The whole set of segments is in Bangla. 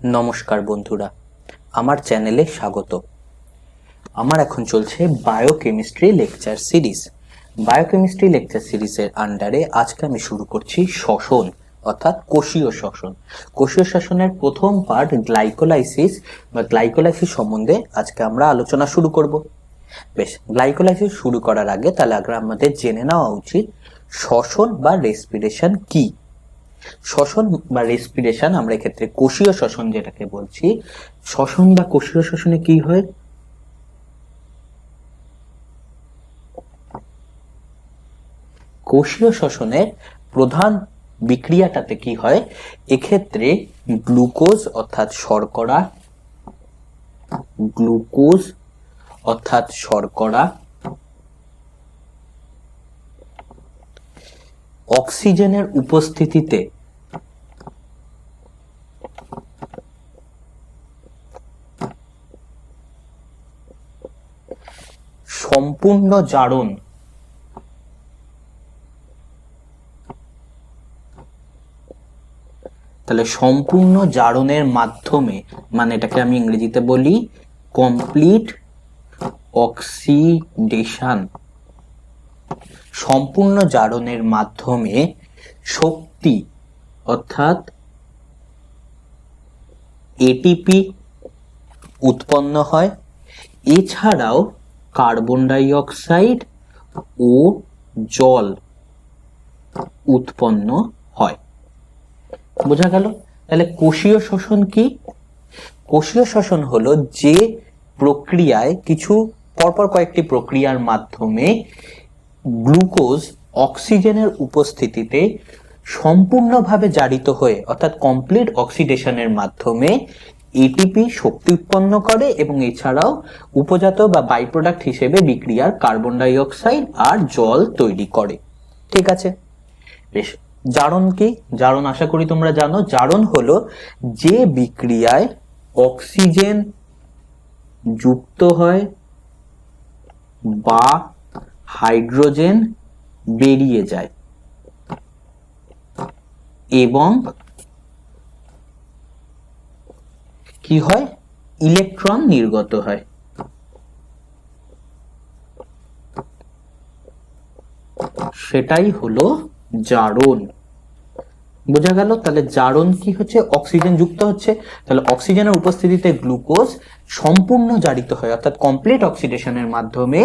নমস্কার বন্ধুরা, আমার চ্যানেলে স্বাগত। আমার এখন চলছে biochemistry lecture series. Biochemistry lecture সিরিজের আন্ডারে আজকে আমি শুরু করছি শ্বসন অর্থাৎ কোষীয় শ্বসন। কোষীয় শ্বসনের প্রথম পার্ট গ্লাইকোলাইসিস বা গ্লাইকোলাইসিস সম্বন্ধে আজকে আমরা আলোচনা শুরু করব। বেশ, গ্লাইকোলাইসিস শুরু করার আগে তাহলে আমাদের জেনে নেওয়া উচিত শ্বসন বা রেসপিরেশন কি। শ্বসন বা রেসপিরেশন, আমরা এক্ষেত্রে কোষীয় শ্বসন যেটাকে বলছি, শ্বসন বা কোষীয় শ্বসনে কি হয়? কোষীয় শ্বসনের প্রধান বিক্রিয়াটাতে কি হয়? এক্ষেত্রে গ্লুকোজ অর্থাৎ শর্করা, অক্সিজেনের উপস্থিতিতে সম্পূর্ণ জারণ তাহলে সম্পূর্ণ জারণের মাধ্যমে, মানে এটাকে আমি ইংরেজিতে বলি কমপ্লিট অক্সিডেশন, সম্পূর্ণ জারণের মাধ্যমে শক্তি অর্থাৎ এটিপি উৎপন্ন হয়। এছাড়াও কার্বন ডাই অক্সাইড ও জল উৎপন্ন হয়। বোঝা গেল? তাহলে কোষীয় শ্বসন কি? কোষীয় শ্বসন হলো যে প্রক্রিয়ায় কিছু পরপর কয়েকটি প্রক্রিয়ার মাধ্যমে গ্লুকোজ অক্সিজেনের উপস্থিতিতে সম্পূর্ণভাবে জারিত হয়ে অর্থাৎ কমপ্লিট অক্সিডেশনের মাধ্যমে এটিপি শক্তি উৎপন্ন করে এবং এছাড়াও উপজাত বা বাই প্রোডাক্ট হিসেবে বিক্রিয়ার কার্বন ডাই অক্সাইড আর জল তৈরি করে। ঠিক আছে, বেশ। জারণ কি? জারণ আশা করি তোমরা জানো। জারণ হলো যে বিক্রিয়ায় অক্সিজেন যুক্ত হয় বা হাইড্রোজেন বেরিয়ে যায় এবং কি হয়? ইলেকট্রন নির্গত হয়। সেটাই হলো জারণ। বোঝা গেল? তাহলে জারণ কি হচ্ছে? অক্সিজেন যুক্ত হচ্ছে, তাহলে অক্সিজেনের উপস্থিতিতে গ্লুকোজ সম্পূর্ণ জারিত হয় অর্থাৎ কমপ্লিট অক্সিডেশনের মাধ্যমে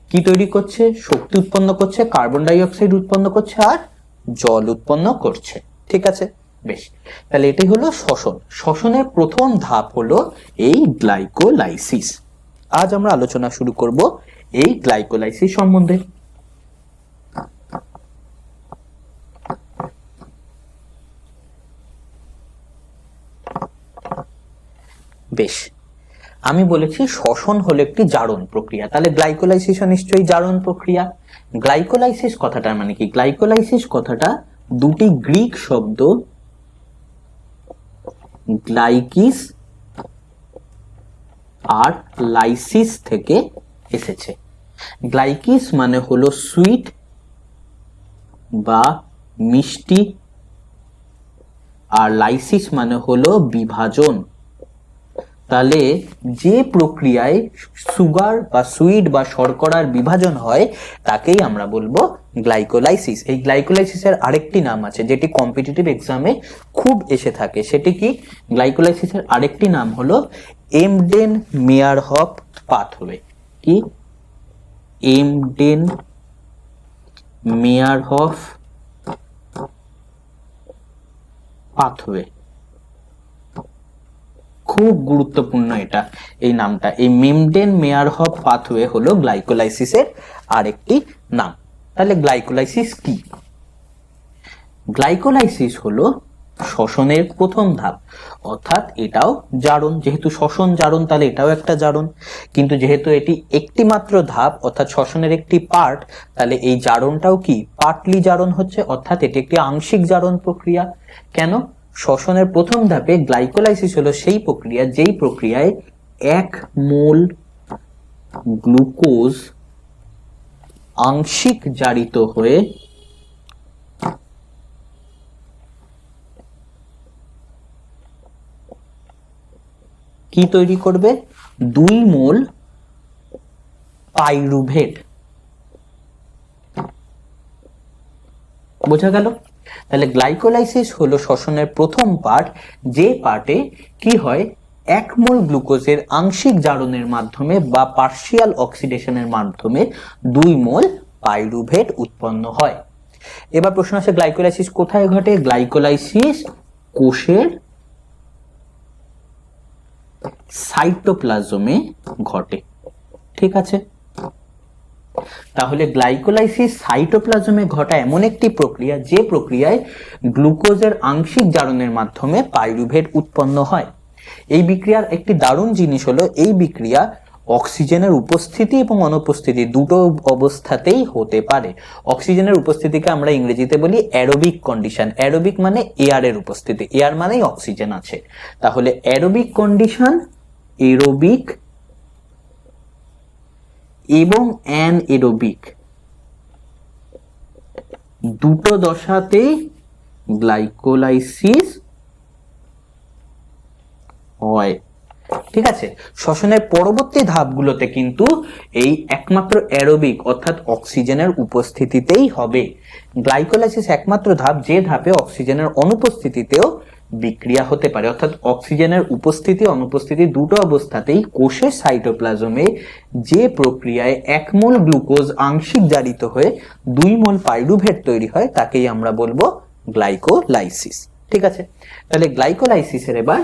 কি তৈরি করছে? শক্তি উৎপন্ন করছে, কার্বন ডাই অক্সাইড উৎপন্ন করছে আর জল উৎপন্ন করছে। ঠিক আছে, বেশ। তাহলে এটাই হলো শ্বসন। শ্বসনের প্রথম ধাপ হলো এই গ্লাইকোলাইসিস। আজ আমরা আলোচনা শুরু করব এই গ্লাইকোলাইসিস সম্বন্ধে। বেশ, আমি বলেছি শ্বসন হলো একটি জারণ প্রক্রিয়া, তাহলে গ্লাইকোলাইসিসও নিশ্চয়ই জারণ প্রক্রিয়া। গ্লাইকোলাইসিস কথাটার মানে কি? গ্লাইকোলাইসিস কথাটা দুটি গ্রিক শব্দ গ্লাইকিস আর লাইসিস থেকে এসেছে। গ্লাইকিস মানে হলো সুইট বা মিষ্টি, আর লাইসিস মানে হলো বিভাজন। তাহলে যে প্রক্রিয়ায় সুগার বা সুইট বা শর্করার বিভাজন হয় তাকেই আমরা বলবো গ্লাইকোলাইসিস। এই গ্লাইকোলাইসিসের আরেকটি নাম আছে যেটি কম্পিটিটিভ এক্সামে খুব এসে থাকে, সেটি কি? গ্লাইকোলাইসিসের আরেকটি নাম হলো এমডেন মেয়ারহফ পাথওয়ে। কি? Embden Meyerhof pathway. খুব গুরুত্বপূর্ণ এটা, এই নামটা। এই মেমডেন মেয়ারহফ পাথওয়ে হলো গ্লাইকোলাইসিসের আরেকটি নাম। তাহলে গ্লাইকোলাইসিস কি? গ্লাইকোলাইসিস হলো শ্বসনের প্রথম ধাপ, অর্থাৎ এটাও জারণ। যেহেতু শ্বসন জারণ, তাহলে এটাও একটা জারণ। কিন্তু যেহেতু এটি একটি মাত্র ধাপ অর্থাৎ শ্বসনের একটি পার্ট, তাহলে এই জারণটাও কি? পার্টলি জারণ হচ্ছে, অর্থাৎ এটি একটি আংশিক জারণ প্রক্রিয়া। কেন? শ্বসনের প্রথম ধাপে গ্লাইকোলাইসিস হলো সেই প্রক্রিয়া যেই প্রক্রিয়ায় 1 মোল গ্লুকোজ আংশিক জারিত হয়ে কি তৈরি করবে? 2 মোল পাইরুভেট। বোঝা গেল? তাহলে গ্লাইকোলাইসিস হলো শ্বসনের প্রথম পার্ট, যে পার্টে কি হয়, 1 মোল গ্লুকোজের আংশিক জারণের মাধ্যমে বা পার্শিয়াল অক্সিডেশনের মাধ্যমে 2 মোল পাইরুভেট উৎপন্ন হয়। এবার প্রশ্ন আসে, গ্লাইকোলাইসিস কোথায় ঘটে? গ্লাইকোলাইসিস কোষের সাইটোপ্লাজমে ঘটে। ঠিক আছে, তাহলে গ্লাইকোলাইসিস সাইটোপ্লাজমে ঘটা এমন একটি প্রক্রিয়া, যে প্রক্রিয়ায় গ্লুকোজের আংশিক জারণের মাধ্যমে পাইরুভেট উৎপন্ন হয়। এই বিক্রিয়ার একটি দারুণ জিনিস হলো, এই বিক্রিয়া অক্সিজেনের উপস্থিতি এবং অনুপস্থিতি দুটো অবস্থাতেই হতে পারে। অক্সিজেনের উপস্থিতিকে আমরা ইংরেজিতে বলি অ্যারোবিক কন্ডিশন। অ্যারোবিক মানে এয়ারের উপস্থিতি, এয়ার মানেই অক্সিজেন আছে। তাহলে অ্যারোবিক কন্ডিশন, এরোবিক এবং অ্যানএরোবিক দুটো দশাতেই গ্লাইকোলাইসিস হয়। ঠিক আছে, শ্বসনের পরবর্তী ধাপগুলোতে কিন্তু এই একমাত্র অ্যারোবিক অর্থাৎ অক্সিজেনের উপস্থিতিতেই হবে। গ্লাইকোলাইসিস একমাত্র ধাপ, যে ধাপে অক্সিজেনের অনুপস্থিতিতেও বিক্রিয়া হতে পারে, অর্থাৎ অক্সিজেনের উপস্থিতি অনুপস্থিতি দুটো অবস্থাতেই কোষের সাইটোপ্লাজমে যে প্রক্রিয়ায় 1 মোল গ্লুকোজ আংশিক জারিত হয়ে 2 মোল পাইরুভেট তৈরি হয় তাকেই আমরা বলবো গ্লাইকোলাইসিস। ঠিক আছে, তাহলে গ্লাইকোলাইসিসের এবার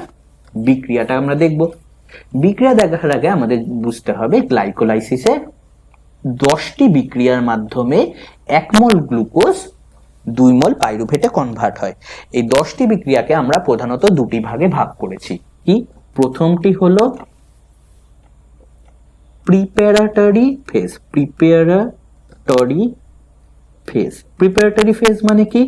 বিক্রিয়াটা আমরা দেখব। বিক্রিয়া দেখার আগে আমাদের বুঝতে হবে গ্লাইকোলাইসিসের 10টি বিক্রিয়ার মাধ্যমে 1 মোল গ্লুকোজ 2 মোল পাইরুভেটে কনভার্ট হয়। এই 10টি বিক্রিয়াকে আমরা প্রধানত দুটি ভাগে ভাগ করেছি। কি? প্রথমটি হলো preparatory phase. Preparatory phase, preparatory phase মানে কি?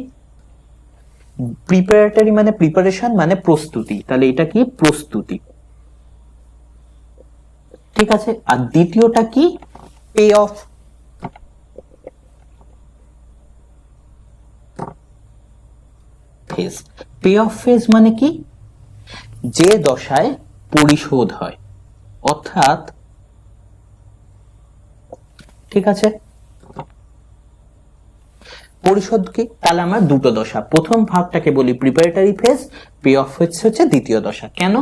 প্রিপারেটরি মানে প্রিপারেশন মানে প্রস্তুতি, তাহলে এটা কি? প্রস্তুতি। ঠিক আছে, আর দ্বিতীয়টা কি? Pay off. Phase, pay off phase মানে কি? যে দশায় পরিশোধ হয়, অর্থাৎ ঠিক আছে, পরিশোধ কি? তাহলে আমার দুটো দশা, প্রথম ভাগটাকে বলি preparatory phase, pay off phase হচ্ছে দ্বিতীয় দশা। কেন?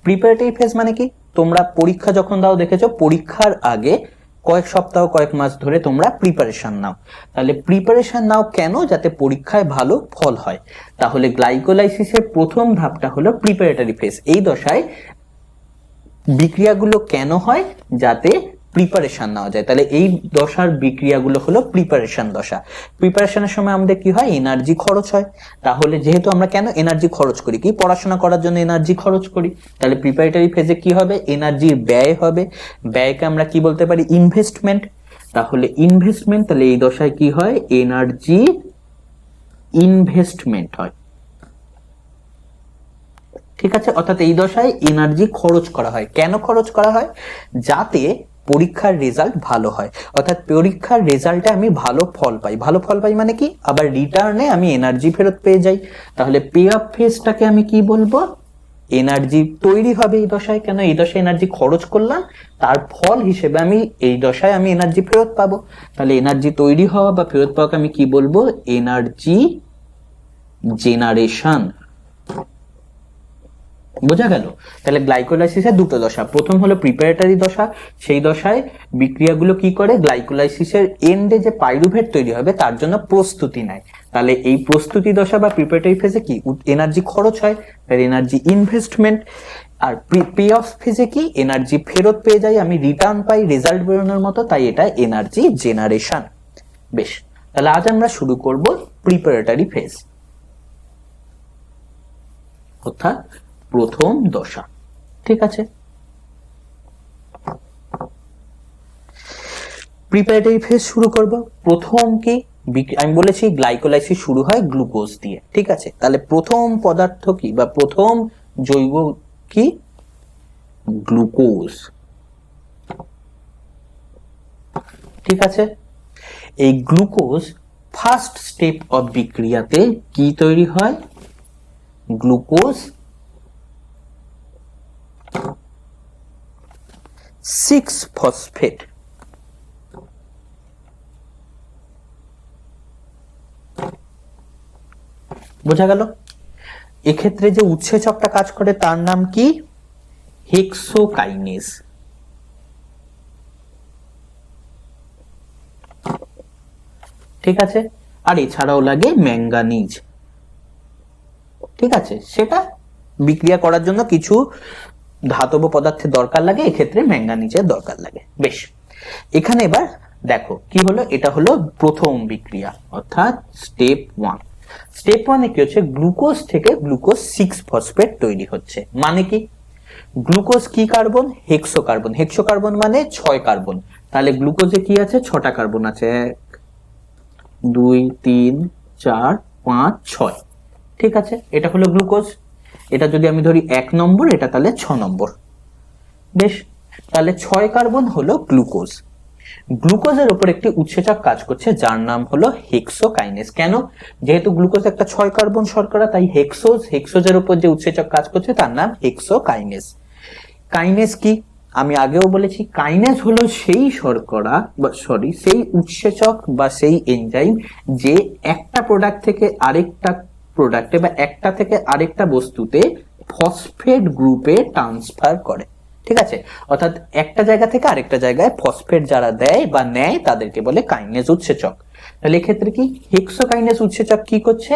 প্রিপারেটরি ফেজ মানে কি? তোমরা পরীক্ষা যখন দাও দেখেছো, পরীক্ষার আগে কয়েক সপ্তাহ কয়েক মাস ধরে তোমরা প্রিপারেশন নাও। তাহলে প্রিপারেশন নাও কেন? যাতে পরীক্ষায় ভালো ফল হয়। তাহলে গ্লাইকোলাইসিসের প্রথম ধাপটা হলো প্রিপারেটরি ফেজ। এই দশায় বিক্রিয়াগুলো কেন হয়? যাতে প্রিপারেশন নেওয়া যায়। তাহলে এই দশার বিক্রিয়াগুলো হলো প্রিপারেশন দশা। প্রিপারেশনের সময় আমাদের কি হয়? এনার্জি খরচ হয়। তাহলে যেহেতু আমরা কেন এনার্জি খরচ করি? কি? পড়াশোনা করার জন্য এনার্জি খরচ করি। তাহলে প্রিপারেটরি ফেজে কি হবে? এনার্জির ব্যয় হবে। ব্যয়কে আমরা কি বলতে পারি? ইনভেস্টমেন্ট। তাহলে ইনভেস্টমেন্ট, তাহলে এই দশায় কি হয়? এনার্জি ইনভেস্টমেন্ট হয়। ঠিক আছে, অর্থাৎ এই দশায় এনার্জি খরচ করা হয়। কেন খরচ করা হয়? যাতে পরীক্ষার রেজাল্ট ভালো হয়, অর্থাৎ পরীক্ষার রেজাল্টে আমি ভালো ফল পাই। ভালো ফল পাই মানে কি? আবার রিটার্নে আমি এনার্জি ফেরত পেয়ে যাই। তাহলে পে অফ ফেজটাকে আমি কি বলবো? এনার্জি তৈরি হবে এই দশায়। কেন? এই দশায় এনার্জি খরচ করলাম, তার ফল হিসেবে আমি এই দশায় আমি এনার্জি ফেরত পাবো। তাহলে এনার্জি তৈরি হওয়া বা ফেরত পাওয়াকে আমি কি বলবো? Energy generation. বোঝা গেল? তাহলে গ্লাইকোলাইসিসের দুটো দশা, প্রথম হলো প্রিপারেটরি দশা, সেই দশায় বিক্রিয়াগুলো কি করে? গ্লাইকোলাইসিসের এন্ডে যে পাইরুভেট তৈরি হবে তার জন্য প্রস্তুতি নেয়। তাহলে এই প্রস্তুতি দশা বা প্রিপারেটরি ফেজে কি? এনার্জি খরচ হয়, তার এনার্জি ইনভেস্টমেন্ট। আর পে অফ ফেজে কি? এনার্জি ফেরত পেয়ে যাই, আমি রিটার্ন পাই রেজাল্ট বেরোনোর মতো, তাই এটা এনার্জি জেনারেশন। বেশ, তাহলে আজ আমরা শুরু করব প্রিপারেটরি ফেজ, অর্থাৎ প্রথম দশা। ঠিক আছে, প্রিপারেটরি ফেজ শুরু করব। প্রথম কি? আমি বলেছি গ্লাইকোলাইসিস শুরু হয় গ্লুকোজ দিয়ে। ঠিক আছে, তাহলে প্রথম পদার্থ কি বা প্রথম জৈব কি? গ্লুকোজ। ঠিক আছে, এই গ্লুকোজ ফার্স্ট স্টেপ অফ বিক্রিয়াতে কি তৈরি হয়? গ্লুকোজ 6-ফসফেট। বোঝা গেল? এক্ষেত্রে যে উৎসেচকটা কাজ করে তার নাম কি? হেক্সোকাইনেজ। ঠিক আছে, আর এছাড়াও লাগে ম্যাঙ্গানিজ। ঠিক আছে, সেটা বিক্রিয়া করার জন্য কিছু ধাতব পদার্থের দরকার লাগে, এক্ষেত্রে ম্যাঙ্গানিজের দরকার লাগে। বেশ, এখানে এবার দেখো কি হলো, এটা হলো প্রথম বিক্রিয়া অর্থাৎ স্টেপ 1। স্টেপ 1 এ কি হচ্ছে, গ্লুকোজ থেকে গ্লুকোজ 6-ফসফেট তৈরি হচ্ছে। মানে কি, গ্লুকোজ কি কার্বন? হেক্সোকার্বন। হেক্সোকার্বন মানে 6 কার্বন। তাহলে গ্লুকোজে কি আছে? 6টা কার্বন আছে, 1 2 3 4 5 6। ঠিক আছে, এটা হলো গ্লুকোজ। এটা যদি আমি ধরি 1 নম্বর, এটা তাহলে 6 নম্বর। বেশ, তাহলে 6 কার্বন হলো গ্লুকোজ। গ্লুকোজের উপর একটি উৎসেচক কাজ করছে যার নাম হলো হেক্সোকাইনেজ। কেন? যেহেতু গ্লুকোজ একটা 6 কার্বন শর্করা, তাই হেক্সোজের উপর যে উৎসেচক কাজ করছে তার নাম হেক্সোকাইনেজ। কাইনেজ কি? আমি আগেও বলেছি, কাইনেজ হলো সেই শর্করা বা সেই উৎসেচক বা সেই এনজাইম যে একটা প্রোডাক্ট থেকে আরেকটা প্রোডাক্টে বা একটা থেকে আরেকটা বস্তুতে ফসফেট গ্রুপে ট্রান্সফার করে। ঠিক আছে, অর্থাৎ একটা জায়গা থেকে আরেকটা জায়গায় ফসফেট যারা দেয় বা নেয় তাদেরকে বলে কাইনেজ উৎসেচক। তাহলে এক্ষেত্রে কি হেক্সোকাইনেজ উৎসেচক কি করছে?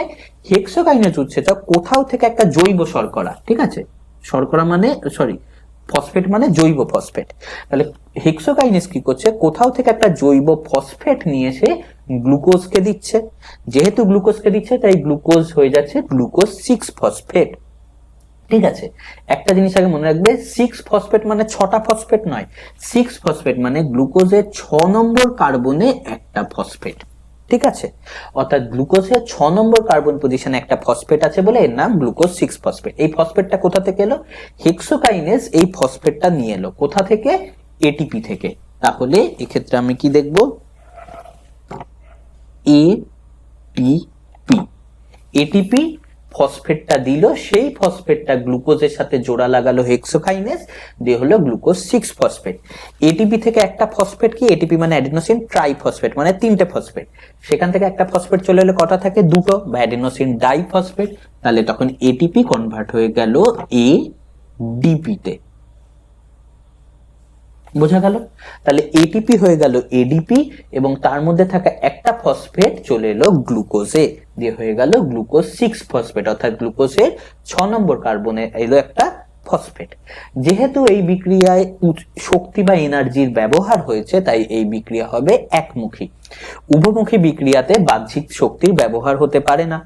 হেক্সোকাইনেজ উৎসেচক কোথাও থেকে একটা জৈব শর্করা, ঠিক আছে, শর্করা মানে ফসফেট মানে জৈব ফসফেট। তাহলে হেক্সোকাইনেজ কি করছে? কোথাও থেকে একটা জৈব ফসফেট নিয়ে এসে গ্লুকোজকে দিচ্ছে। যেহেতু গ্লুকোজকে দিচ্ছে তাই গ্লুকোজ হয়ে যাচ্ছে গ্লুকোজ 6-ফসফেট। ঠিক আছে, একটা জিনিস আগে মনে রাখবে, 6-ফসফেট মানে 6টা ফসফেট নয়, 6-ফসফেট মানে গ্লুকোজের 6 নম্বর কার্বনে একটা ফসফেট। ঠিক আছে, অর্থাৎ গ্লুকোজের 6 নম্বর কার্বন পজিশনে একটা ফসফেট আছে বলে এর নাম গ্লুকোজ 6-ফসফেট। এই ফসফেটটা কোথা থেকে এলো? হেক্সোকাইনেজ এই ফসফেটটা নিয়ে এলো কোথা থেকে? এটিপি থেকে। তাহলে এক্ষেত্রে আমি কি দেখব? এটিপি। এটিপি ফসফেটটা দিল, সেই ফসফেটটা গ্লুকোজের সাথে জোড়া লাগালো হেক্সোকাইনেজ, দিয়ে হলো গ্লুকোজ 6-ফসফেট। এটিপি থেকে একটা ফসফেট কি? এটিপি মানে অ্যাডিনোসিন ট্রাইফসফেট, মানে 3টে ফসফেট। সেখান থেকে একটা ফসফেট চলে এলো, কটা থাকে? 2টো, বা অ্যাডিনোসিন ডাইফসফেট। তাহলে তখন এটিপি কনভার্ট হয়ে গেল এডিপি তে। বোঝা গেল? তাহলে এটিপি হয়ে গেল এডিপি, এবং তার মধ্যে থাকা একটা ফসফেট চলে এলো গ্লুকোজে, দিয়ে হয়ে গেল গ্লুকোজ 6-ফসফেট, অর্থাৎ গ্লুকোজের 6 নম্বর কার্বনে এলো একটা ফসফেট। যেহেতু এই বিক্রিয়ায় শক্তি বা এনার্জির ব্যবহার হয়েছে তাই এই বিক্রিয়া হবে একমুখী। উভমুখী বিক্রিয়াতে বাহ্যিক শক্তির ব্যবহার হতে পারে না।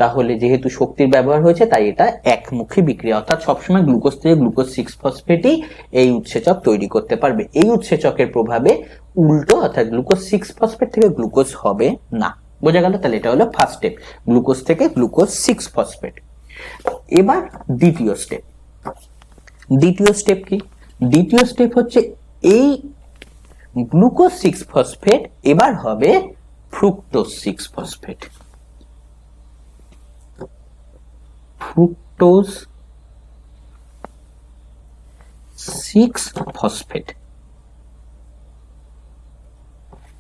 তাহলে যেহেতু শক্তির ব্যবহার হয়েছে তাই এটা একমুখী বিক্রিয়া, অর্থাৎ সবসময় গ্লুকোজ থেকে গ্লুকোজ 6-ফসফেটই এই উৎসেচক তৈরি করতে পারবে। এই উৎসেচকের প্রভাবে উল্টো, অর্থাৎ গ্লুকোজ 6-ফসফেট থেকে গ্লুকোজ হবে না। বোঝা গেল? তাহলে এটা হলো ফার্স্ট স্টেপ, গ্লুকোজ থেকে গ্লুকোজ 6-ফসফেট। এবার দ্বিতীয় স্টেপ। দ্বিতীয় স্টেপ কি? দ্বিতীয় স্টেপ হচ্ছে এই গ্লুকোজ 6-ফসফেট এবার হবে ফ্রুক্টোজ 6-ফসফেট। ফ্রুক্টোজ 6-ফসফেট।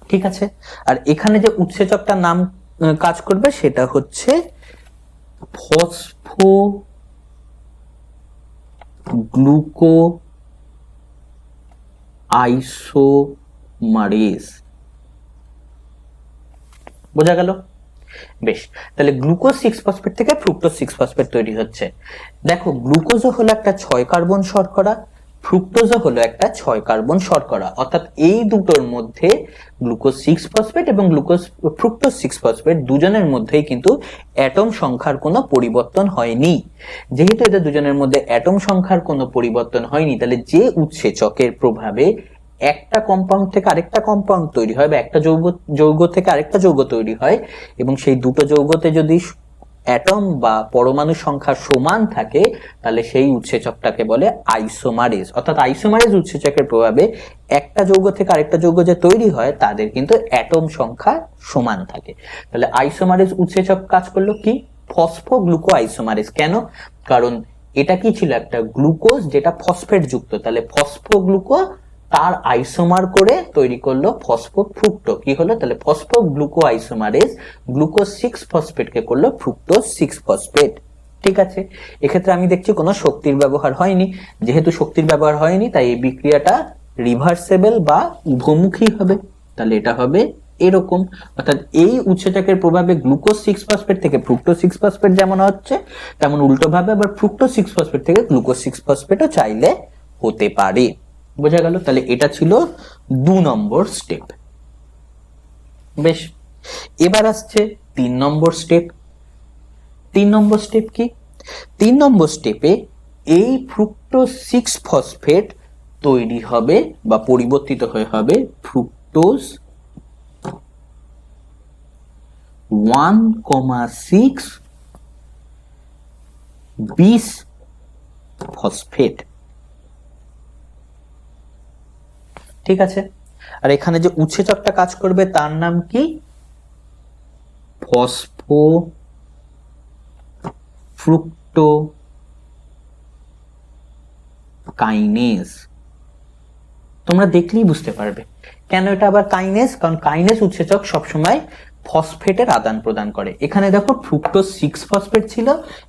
ঠিক আছে, আর এখানে যে উৎসেচকটার নাম কাজ করবে সেটা হচ্ছে ফসফো গ্লুকো আইসোমারেজ। বোঝা গেল? বেশ, তাহলে গ্লুকোজ 6-ফসফেট থেকে ফ্রুক্টোজ 6-ফসফেট তৈরি হচ্ছে। দেখো, গ্লুকোজও হলো একটা 6 কার্বন শর্করা, ফ্রুক্টোজও হলো একটা 6 কার্বন শর্করা, অর্থাৎ এই দুটোর মধ্যে গ্লুকোজ 6-ফসফেট এবং ফ্রুক্টোজ 6-ফসফেট দুজনের মধ্যেই কিন্তু অ্যাটম সংখ্যার কোনো পরিবর্তন হয়নি। যেহেতু এদের দুজনের মধ্যে অ্যাটম সংখ্যার কোনো পরিবর্তন হয়নি, তাহলে যে উৎসেচকের প্রভাবে একটা কম্পাউন্ড থেকে আরেকটা কম্পাউন্ড তৈরি হয় বা একটা যৌগ থেকে আরেকটা যৌগ তৈরি হয়, এবং সেই দুটো যৌগতে যদি অ্যাটম বা পরমাণু সংখ্যা সমান থাকে তাহলে সেই উৎসেচকটাকে বলে আইসোমারেজ। অর্থাৎ আইসোমারেজ উৎসেচকের প্রভাবে একটা যৌগ থেকে আরেকটা যৌগ যে তৈরি হয় তাদের কিন্তু অ্যাটম সংখ্যা সমান থাকে। তাহলে আইসোমারেজ উৎসেচক কাজ করলো কি? ফসফোগ্লুকো আইসোমারেজ। কেন? কারণ এটা কি ছিল? একটা গ্লুকোজ যেটা ফসফেট যুক্ত, তাহলে ফসফোগ্লুকো তার আইসোমার করে তৈরি করলো ফসফোফ্রুক্টো, কি হলো তাহলে ফসফোগ্লুকো আইসোমারেজ গ্লুকোজ 6 ফসফেটকে করলো ফ্রুক্টোজ 6 ফসফেট। ঠিক আছে, এক্ষেত্রে আমি দেখছি কোনো শক্তির ব্যবহার হয়নি। যেহেতু শক্তির ব্যবহার হয়নি তাই এই বিক্রিয়াটা রিভার্সেবল বা উভমুখী হবে। তাহলে এটা হবে এরকম, অর্থাৎ এই উৎসেচকের প্রভাবে গ্লুকোজ 6 ফসফেট থেকে ফ্রুক্টোজ 6 ফসফেট যেমন হচ্ছে, তেমন উল্টো ভাবে আবার ফ্রুক্টোজ 6 ফসফেট থেকে গ্লুকোজ 6 ফসফেটও চাইলে হতে পারে। বোঝা গেল? তাহলে এটা ছিল 2 নম্বর স্টেপ। বেশ, এবার আসছে 3 নম্বর স্টেপ। 3 নম্বর স্টেপ কি? 3 নম্বর স্টেপে এই ফ্রুক্টোজ 6 ফসফেট তৈরি হবে বা পরিবর্তিত হয়ে হবে ফ্রুক্টোজ 1,6 বিশ ফসফেট। ঠিক আছে, আর এখানে যে উৎসেচকটা কাজ করবে তার নাম কি? ফসফোফ্রুক্টোকাইনেজ। তোমরা দেখলেই বুঝতে পারবে কেন এটা আবার কাইনেজ, কারণ কাইনেজ উৎসেচক সবসময় ফসফেটের আদান প্রদান করে। এখানে দেখো ফ্রুক্টোজ 6 ফসফেট ছিল,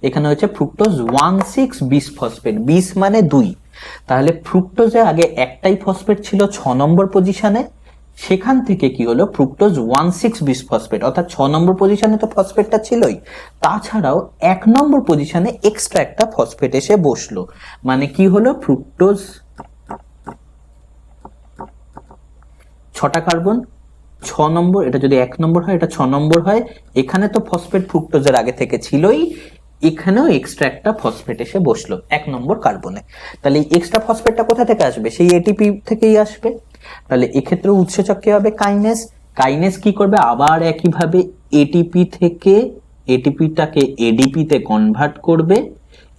এখানে হচ্ছে ফ্রুক্টোজ 1,6 বিশ ফসফেট। 20 মানে 2, তাহলে ফ্রুক্টোজে আগে একটাই ফসফেট ছিল 6 নম্বর পজিশনে, সেখান থেকে কি হলো ফ্রুক্টোজ 1,6 বিশ ফসফেট, অর্থাৎ 6 নম্বর পজিশনে তো ফসফেটটা ছিলই, তাছাড়াও 1 নম্বর পজিশনে এক্সট্রা একটা ফসফেট এসে বসলো। মানে কি হলো, ফ্রুক্টোজ 6টা কার্বন, 6 নম্বর, এটা যদি 1 নম্বর হয় এটা 6 নম্বর হয়। এখানে তো ফসফেট ফ্রুক্টোজের আগে থেকে ছিলই, এখানেও এক্সট্রা একটা ফসফেট এসে বসলো 1 নম্বর কার্বনে। তাহলে এই এক্সট্রা ফসফেটটা কোথা থেকে আসবে? সেই এটিপি থেকেই আসবে। তাহলে এক্ষেত্রে উৎসেচক কি হবে? কাইনেজ। কাইনেজ কি করবে? আবার একইভাবে এটিপি থেকে এটিপিটাকে এডিপি তে কনভার্ট করবে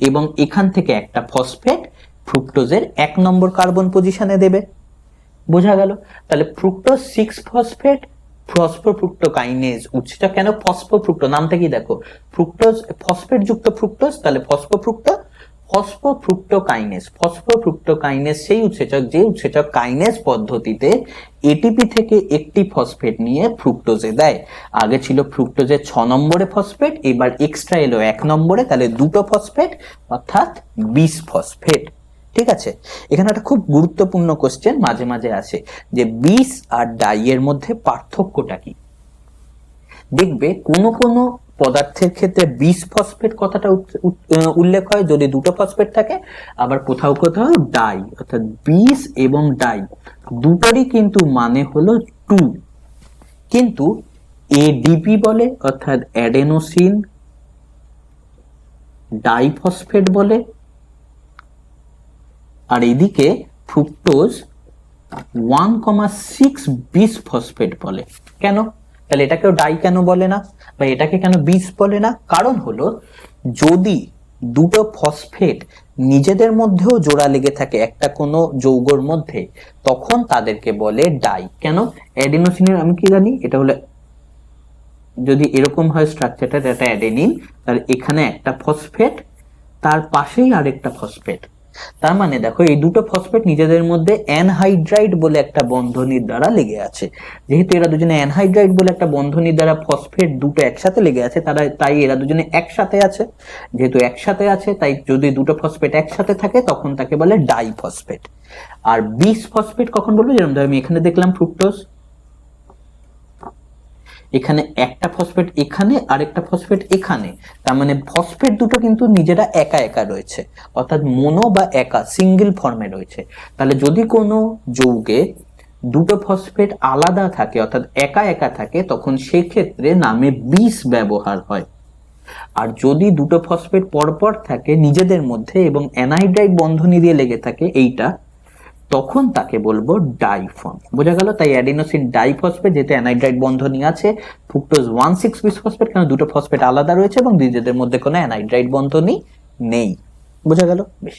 এবং এখান থেকে একটা ফসফেট ফ্রুক্টোজের 1 নম্বর কার্বন পজিশনে দেবে। বোঝা গেল? তাহলে ফ্রুক্টোজ 6 ফসফেট ফসফোফ্রুক্টোকাইনেজ উৎসেচক। কেন ফসফোফ্রুক্টো? নাম থেকেই দেখো ফ্রুক্টোজ ফসফেট যুক্ত ফ্রুক্টোজ, তাহলে ফসফোফ্রুক্টোকাইনেজ। ফসফোফ্রুক্টোকাইনেজ সেই উৎসেচক যে উৎসেচক কাইনেজ পদ্ধতিতে এটিপি থেকে একটি ফসফেট নিয়ে ফ্রুক্টোজে দেয়। আগে ছিল ফ্রুক্টোজের 6 নম্বরে ফসফেট, এবার এক্সট্রা এলো 1 নম্বরে, তাহলে 2টো ফসফেট অর্থাৎ 20 ফসফেট। ঠিক আছে, এখানে একটা খুব গুরুত্বপূর্ণ কোশ্চেন মাঝে মাঝে আসে যে 20 আর ডাই এর মধ্যে পার্থক্যটা কি? দেখবে কোনো কোনো পদার্থের ক্ষেত্রে 20 ফসফেট কথাটা উল্লেখ হয় যদি 2টো ফসফেট থাকে, আবার কোথাও কোথাও ডাই, অর্থাৎ 20 এবং ডাই দুটোরই কিন্তু মানে হলো 2, কিন্তু এডিপি বলে অর্থাৎ অ্যাডেনোসিন ডাইফসফেট বলে, আর এদিকে ফ্রুক্টোজ 1,6 বিশ ফসফেট বলে। কেন? তাহলে এটাকেও ডাই কেন বলে না বা এটাকে কেন বিশ বলে না? কারণ হলো যদি 2টো ফসফেট নিজেদের মধ্যেও জোড়া লেগে থাকে একটা কোনো যৌগর মধ্যে, তখন তাদেরকে বলে ডাই। কেন? অ্যাডিনোসিনের আমি কি জানি, এটা হলো যদি এরকম হয় স্ট্রাকচারটা, এটা অ্যাডেনিন, তাহলে এখানে একটা ফসফেট, তার পাশেই আরেকটা ফসফেট। তার মানে দেখো এই 2টো ফসফেট নিজেদের মধ্যে অ্যানহাইড্রাইড বলে একটা বন্ধনীর দ্বারা লেগে আছে। যেহেতু এরা দুজনে অ্যানহাইড্রাইড বলে একটা বন্ধনীর দ্বারা ফসফেট 2টো একসাথে লেগে আছে, তাই এরা দুজনে একসাথে আছে। যেহেতু একসাথে আছে তাই যদি 2টো ফসফেট একসাথে থাকে তখন তাকে বলে ডাইফসফেট। আর 20 ফসফেট কখন বলবো? যেরকম ধর আমি এখানে দেখলাম ফ্রুক্টোজ, এখানে একটা ফসফেট এখানে আরেকটা ফসফেট এখানে, তার মানে ফসফেট দুটো কিন্তু নিজেরা একা একা রয়েছে, অর্থাৎ মোনো বা একা সিঙ্গেল ফর্মে রয়েছে। তাহলে যদি কোনো যৌগে 2টো ফসফেট আলাদা থাকে অর্থাৎ একা একা থাকে, তখন সেক্ষেত্রে নামে 20 ব্যবহার হয়। আর যদি 2টো ফসফেট পরপর থাকে নিজেদের মধ্যে এবং অ্যানহাইড্রাইড বন্ধনী দিয়ে লেগে থাকে এইটা, তখন তাকে বলবো ডাইফর্ম। বোঝা গেল? তাই অ্যাডিনোসিন ডাইফসফেট যেটা অ্যানাইড্রাইড বন্ধনী আছে, ফ্রুক্টোজ 1,6 বিসফসফেট কারণ 2টো ফসফেট আলাদা রয়েছে এবং নিজেদের মধ্যে কোনো অ্যানাইড্রাইড বন্ধনী নেই। বোঝা গেল? বেশ,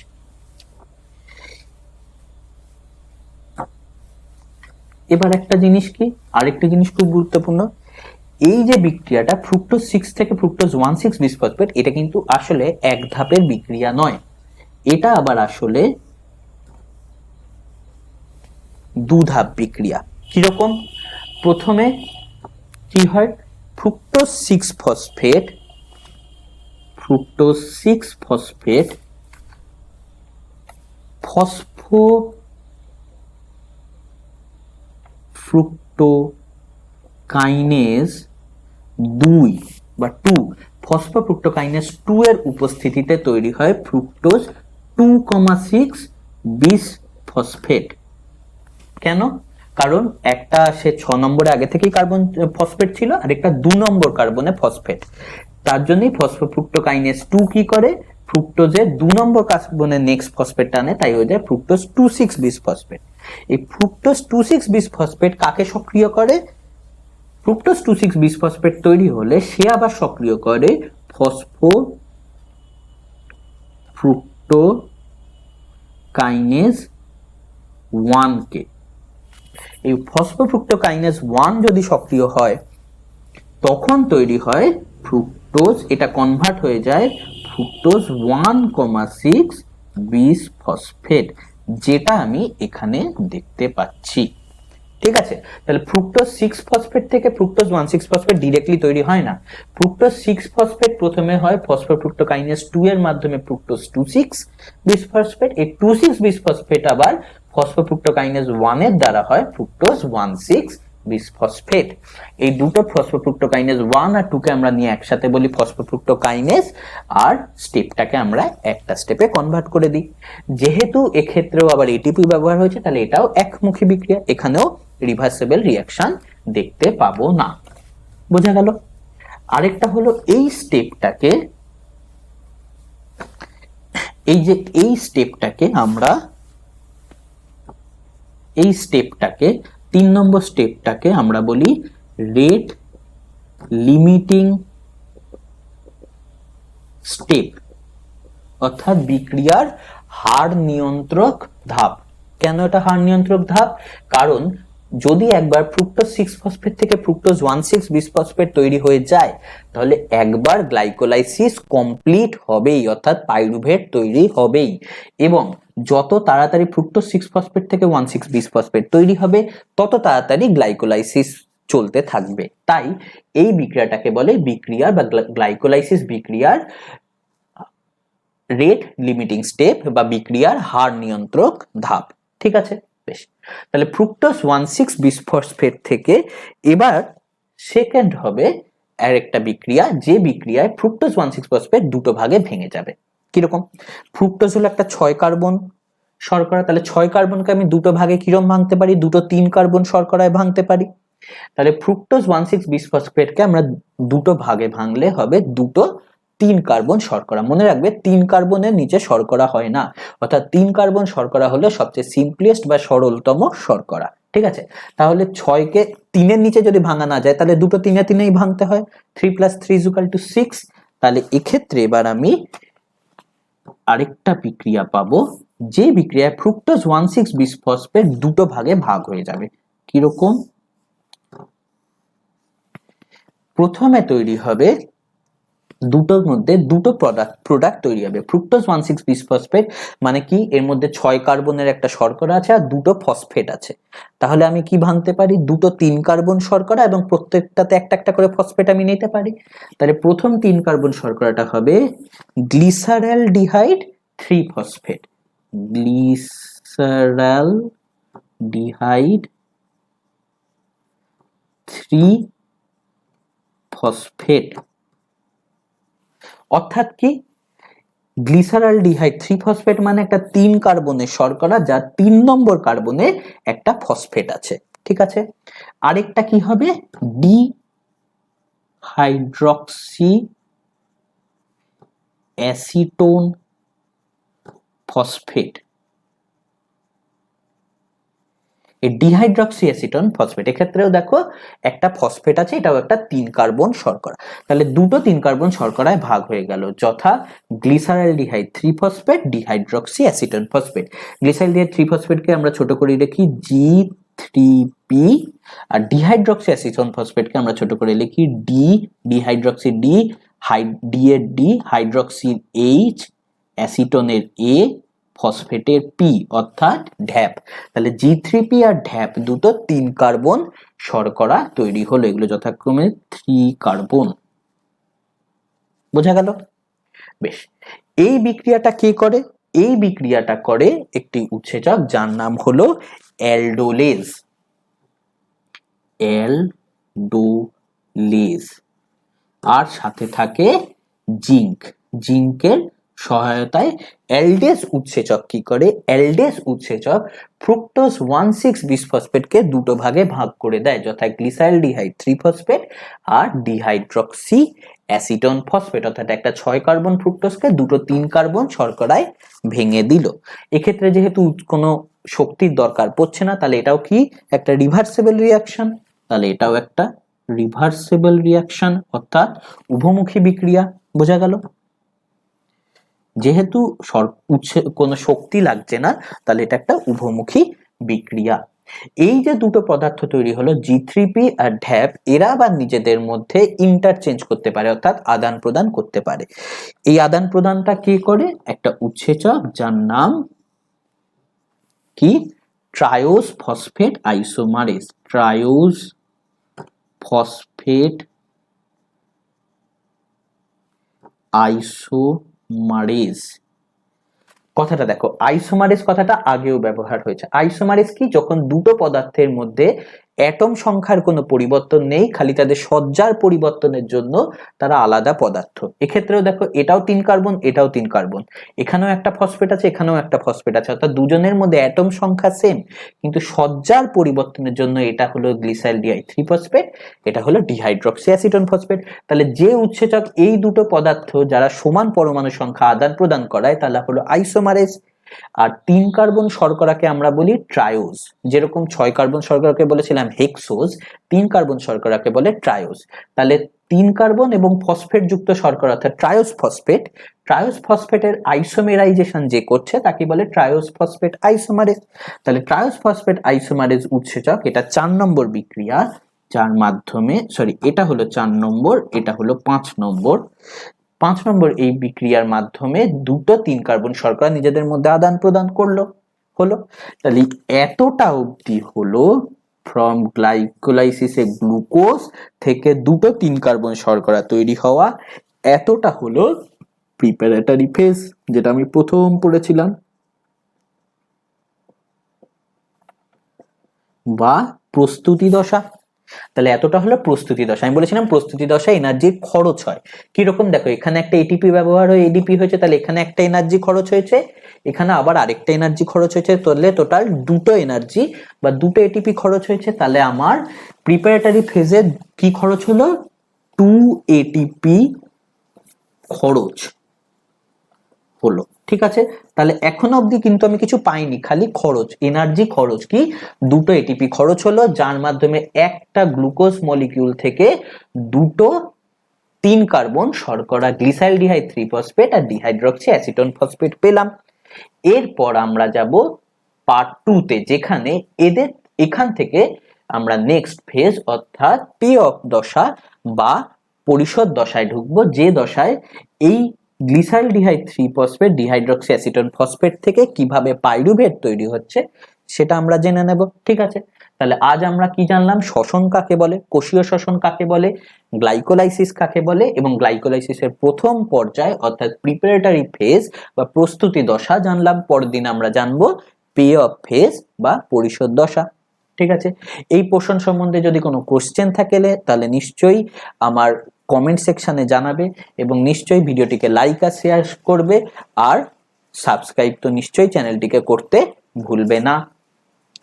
এবার একটা জিনিস কি, আরেকটা জিনিস খুব গুরুত্বপূর্ণ, এই যে বিক্রিয়াটা ফ্রুক্টোজ 6 থেকে ফ্রুক্টোজ 1,6 বিসফসফেট, এটা কিন্তু আসলে এক ধাপের বিক্রিয়া নয়, এটা আবার আসলে দুধাপ বিক্রিয়া। কিরকম? প্রথমে কি হয়, ফ্রুক্টোজ 6-ফসফেট ফসফোফ্রুক্টোকাইনেজ 2 বা 2 ফসফোফ্রুক্টোকাইনেজ 2 এর উপস্থিতিতে তৈরি হয় ফ্রুক্টোজ 2,6 বিসফসফেট। কেন? কারণ একটা সে 6 নম্বরে আগে থেকেই কার্বন ফসফেট ছিল আর একটা 2 নম্বর কার্বনে ফসফেট, তার জন্যই ফসফোফ্রুক্টোকাইনেজ 2 কি করে, ফ্রুক্টোজের 2 নম্বর কার্বনে নেক্সট ফসফেট টানে, তাই হয়ে যায় ফ্রুক্টোজ 2,6 বিসফসফেট। এই ফ্রুক্টোজ 2,6 বিসফসফেট কাকে সক্রিয় করে? ফ্রুক্টোজ 2,6 বিসফসফেট তৈরি হলে সে আবার সক্রিয় করে ফসফোফ্রুক্টোকাইনেজ 1 কে। এই ফসফোফ্রুক্টোকাইনেজ 1 যদি সক্রিয় হয় তখন তৈরি হয় ফ্রুক্টোজ, এটা কনভার্ট হয়ে যায় ফ্রুক্টোজ 1,6 বিসফসফেট, যেটা আমি এখানে দেখতে পাচ্ছি। ঠিক আছে, তাহলে ফ্রুক্টোজ 6-ফসফেট থেকে ফ্রুক্টোজ 1,6-ফসফেট ডিরেক্টলি তৈরি হয় না। ফ্রুক্টোজ 6-ফসফেট প্রথমে হয় ফসফোফ্রুক্টোকাইনেজ 2 এর মাধ্যমে ফ্রুক্টোজ 2,6 বিসফসফেট। এই 2,6 বিসফসফেট আবার ফসফোফ্রুক্টোকাইনেজ 1 এর দ্বারা হয় ফ্রুক্টোজ 1,6 বিসফসফেট। এই দুটো ফসফোফ্রুক্টোকাইনেজ 1 আর 2 কে আমরা নিয়ে একসাথে বলি ফসফোফ্রুক্টোকাইনেজ, আর স্টেপটাকে আমরা একটা স্টেপে কনভার্ট করে দিই। যেহেতু এক্ষেত্রেও আবার এটিপি ব্যবহার হয়েছে, তাহলে এটাও একমুখী বিক্রিয়া, এখানেও রিভার্সিবল রিঅ্যাকশন দেখতে পাবো না। বোঝা গেল? আরেকটা হলো এই স্টেপটাকে, আমরা 3 নম্বর স্টেপটাকে আমরা বলি রেট লিমিটিং স্টেপ, অর্থাৎ বিক্রিয়ার হার নিয়ন্ত্রক ধাপ। কেন এটা হার নিয়ন্ত্রক ধাপ? কারণ যদি একবার ফ্রুক্টোজ 6-ফসফেট থেকে ফ্রুক্টোজ 1,6 বিসফসফেট তৈরি হয়ে যায়, তাহলে একবার গ্লাইকোলাইসিস কমপ্লিট হবেই, অর্থাৎ পাইরুভেট তৈরি হবেই, এবং যত তাড়াতাড়ি ফ্রুক্টোজ 6-ফসফেট থেকে 1,6 বিসফসফেট তৈরি হবে তত তাড়াতাড়ি গ্লাইকোলাইসিস চলতে থাকবে। তাই এই বিক্রিয়াটাকে বলে বিক্রিয়ার বা গ্লাইকোলাইসিস বিক্রিয়ার রেট লিমিটিং স্টেপ বা বিক্রিয়ার হার নিয়ন্ত্রক ধাপ। ঠিক আছে, বেশ। তাহলে ফ্রুক্টোজ 1,6 বিসফসফেট থেকে এবার সেকেন্ড হবে আরেকটা বিক্রিয়া, যে বিক্রিয়ায় ফ্রুক্টোজ 1,6 ফসফেট দুটো ভাগে ভেঙে যাবে। কিরকম? ফ্রুক্টোজ হলো একটা 6 কার্বন শর্করা, তাহলে 6 কার্বনকে আমি দুটো ভাগে কিরকম ভাঙতে পারি? দুটো 3 কার্বন শর্করায় ভাঙতে পারি। তাহলে ফ্রুক্টোজ 1,6 বিসফসফেটকে আমরা দুটো ভাগে ভাঙলে হবে দুটো 3 কার্বন শর্করা। মনে রাখবে 3 কার্বনের নিচে শর্করা হয় না, অর্থাৎ 3 কার্বন শর্করা হলো সবচেয়ে সিম্পলেস্ট বা সরলতম শর্করা। ঠিক আছে, তাহলে 6 কে 3 এর নিচে যদি ভাঙা না যায় তাহলে দুটো 3 এ 3 ভাঙতে হয়, 3 + 3 = 6। তাহলে এক্ষেত্রে এবার আমি আরেকটা বিক্রিয়া পাবো, যে বিক্রিয়ায় ফ্রুক্টোজ 1,6 বিসফসফেট দুটো ভাগে ভাগ হয়ে যাবে। কিরকম? প্রথমে তৈরি হবে দুটোর মধ্যে দুটো প্রোডাক্ট তৈরি হবে। ফ্রুক্টোজ 1,6 বিসফসফেট মানে কি? এর মধ্যে 6 কার্বনের একটা শর্করা আছে আর দুটো ফসফেট আছে। তাহলে আমি কি ভাঙতে পারি? দুটো 3 কার্বন শর্করা এবং প্রত্যেকটাতে একটা একটা করে ফসফেট আমি নিতে পারি। তাহলে প্রথম 3 কার্বন শর্করাটা হবে গ্লিসারালডিহাইড 3 ফসফেট, গ্লিসারালডিহাইড 3 ফসফেট। অর্থাৎ কি? গ্লিসারালডিহাইড 3 ফসফেট মানে একটা 3 কার্বনের শর্করা যার 3 নম্বর কার্বনে একটা ফসফেট আছে। ঠিক আছে, আরেকটা কি হবে? ডিহাইড্রক্সি অ্যাসিটোন ফসফেট। এই ডিহাইড্রক্সি অ্যাসিটোন ফসফেট, এক্ষেত্রেও দেখো একটা ফসফেট আছে, এটাও একটা 3 কার্বন শর্করা। তাহলে দুটো 3 কার্বন শর্করায় ভাগ হয়ে গেল, যথা glyceraldehyde 3 phosphate, dihydroxy acetone phosphate. Glyceraldehyde 3 ফসফেটকে আমরা ছোট করে লিখি G3P, আর ডিহাইড্রক্সি অ্যাসিটোন ফসফেটকে আমরা ছোট করে লিখি ডিহাইড্রক্সি ডি, ডি এর ডি, হাইড্রক্সির H, অ্যাসিটোনের A, ফসফেটের পি অর্থাৎ ঢ্যাপ। তাহলে G3P আর ঢ্যাপ দুটো 3 কার্বন শর্করা তৈরি হলো, এগুলো যথাক্রমে 3 কার্বন। বোঝা গেল? বেশ, এই বিক্রিয়াটা কে করে? এই বিক্রিয়াটা করে একটি উৎসেচক যার নাম হলো অ্যালডোলেজ। অ্যালডোলেজ আর সাথে থাকে জিঙ্ক। জিঙ্কের সহায়তায় অ্যালডেজ উৎসেচক কি করে? অ্যালডেজ উৎসেচক ফ্রুক্টোজ 1,6 বিসফসফেটকে দুটো ভাগে ভাগ করে দেয়, যথা গ্লিসাইলডিহাইড 3 ফসফেট আর ডিহাইড্রক্সি অ্যাসিটন ফসফেট, অর্থাৎ একটা 6 কার্বন ফ্রুক্টোজকে দুটো 3 কার্বন শর্করায় ভেঙে দিল। এক্ষেত্রে যেহেতু কোনো শক্তির দরকার পড়ছে না, তাহলে এটাও কি একটা রিভার্সিবল রিঅ্যাকশন। তাহলে এটাও একটা রিভার্সিবল রিঅ্যাকশন অর্থাৎ উভমুখী বিক্রিয়া। বোঝা গেল? যেহেতু কোনো শক্তি লাগছে না, তাহলে এটা একটা উভমুখী বিক্রিয়া। এই যে দুটো পদার্থ তৈরি হলো G3P আর ঢ্যাপ, এরা আবার নিজেদের মধ্যে ইন্টারচেঞ্জ করতে পারে অর্থাৎ আদান প্রদান করতে পারে। এই আদান প্রদানটা কি করে? একটা উৎসেচক যার নাম কি? Triose phosphate isomerase. Triose phosphate isomerase. কথাটা দেখো, আইসোমারেজ কথাটা আগেও ব্যবহার হয়েছে। আইসোমারেজ কি? যখন দুটো পদার্থের মধ্যে অ্যাটম সংখ্যার কোনো পরিবর্তন নেই, খালি তাদের সজ্জার পরিবর্তনের জন্য তারা আলাদা পদার্থ। এক্ষেত্রেও দেখো, এটাও 3 কার্বন, এটাও 3 কার্বন, এখানেও একটা ফসফেট আছে, এখানেও একটা ফসফেট আছে, অর্থাৎ দুজনের মধ্যে অ্যাটম সংখ্যা সেম, কিন্তু সজ্জার পরিবর্তনের জন্য এটা হলো গ্লিসাইলডিহাইড 3 ফসফেট, এটা হলো ডিহাইড্রক্সি অ্যাসিটোন ফসফেট। তাহলে যে উৎসেচক এই দুটো পদার্থ যারা সমান পরমাণু সংখ্যা আদান প্রদান করায়, তাহলে হলো আইসোমারেজ। আর 3 কার্বন শর্করাকে আমরা বলি ট্রায়োজ। যেরকম 6 কার্বন শর্করাকে বলেছিলাম হেক্সোজ, 3 কার্বন শর্করাকে বলে ট্রায়োজ। তাহলে 3 কার্বন এবং ফসফেট যুক্ত শর্করা অর্থাৎ ট্রায়োজ ফসফেট, ট্রায়োজ ফসফেটের আইসোমেরাইজেশন যে করছে তাকে বলে ট্রায়োজ ফসফেট আইসোমারেজ। তাহলে ট্রায়োজ ফসফেট আইসোমারেজ উৎসেচক, এটা 4 নম্বর বিক্রিয়া, যার মাধ্যমে এটা হলো 4 নম্বর, এটা হলো 5 নম্বর। 5 নম্বর এই বিক্রিয়ার মাধ্যমে দুটো 3 কার্বন শর্করা নিজেদের মধ্যে আদান প্রদান হলো। তাহলে এতটা অবধি হলো ফ্রম গ্লাইকোলাইসিসে গ্লুকোজ থেকে দুটো 3 কার্বন শর্করা তৈরি হওয়া। এতটা হলো প্রিপারেটরি ফেজ, যেটা আমি প্রথম পড়েছিলাম, বা প্রস্তুতি দশা। তাহলে এতটা হলো প্রস্তুতি দশা। আমি বলেছিলাম প্রস্তুতি দশায় এনার্জির খরচ হয় কিরকম। দেখো, এখানে একটা এটিপি ব্যবহার হয়ে এডিপি হয়েছে, তাহলে এখানে একটা এনার্জি খরচ হয়েছে, এখানে আবার আরেকটা এনার্জি খরচ হয়েছে, তাহলে টোটাল দুটো এনার্জি বা দুটো এটিপি খরচ হয়েছে। তাহলে আমার প্রিপারেটরি ফেজে কি খরচ হলো? 2 এটিপি খরচ হলো। ঠিক আছে, তাহলে এখনো অবধি কিন্তু আমি কিছু পাইনি, খালি খরচ, এনার্জি খরচ কি? দুটো এটিপি খরচ হলো, যার মাধ্যমে একটা গ্লুকোজ মলিকিউল থেকে দুটো 3 কার্বন শর্করা গ্লিসাইলডিহাইড 3 ফসফেট আর ডিহাইড্রক্সি অ্যাসিটোন ফসফেট পেলাম। এরপর আমরা যাব পার্ট 2 তে, যেখানে এখান থেকে আমরা নেক্সট ফেজ অর্থাৎ পে অফ দশা বা পরিশোধ দশায় ঢুকবো, যে দশায় এই গ্লিসাইলডিহাইড 3 ফসফেট ডিহাইড্রক্সি অ্যাসিটোন ফসফেট থেকে কিভাবে পাইরুভেট তৈরি হচ্ছে সেটা আমরা জেনে নেব। ঠিক আছে, তাহলে আজ আমরা কি জানলাম? শ্বসন কাকে বলে, কোষীয় শ্বসন কাকে বলে, গ্লাইকোলাইসিস কাকে বলে, এবং গ্লাইকোলাইসিসের প্রথম পর্যায় অর্থাৎ প্রিপারেটরি ফেজ বা প্রস্তুতি দশা জানলাম। পরের দিন আমরা জানবো পে অফ ফেজ বা পরিশোধ দশা। ঠিক আছে, এই পোর্শন সম্বন্ধে যদি কোনো কোশ্চেন থাকে তাহলে নিশ্চয়ই আমার কমেন্ট সেকশনে জানাবে, এবং নিশ্চয়ই ভিডিওটিকে লাইক আর শেয়ার করবে, আর সাবস্ক্রাইব তো নিশ্চয়ই চ্যানেলটিকে করতে ভুলবে না।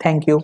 Thank you.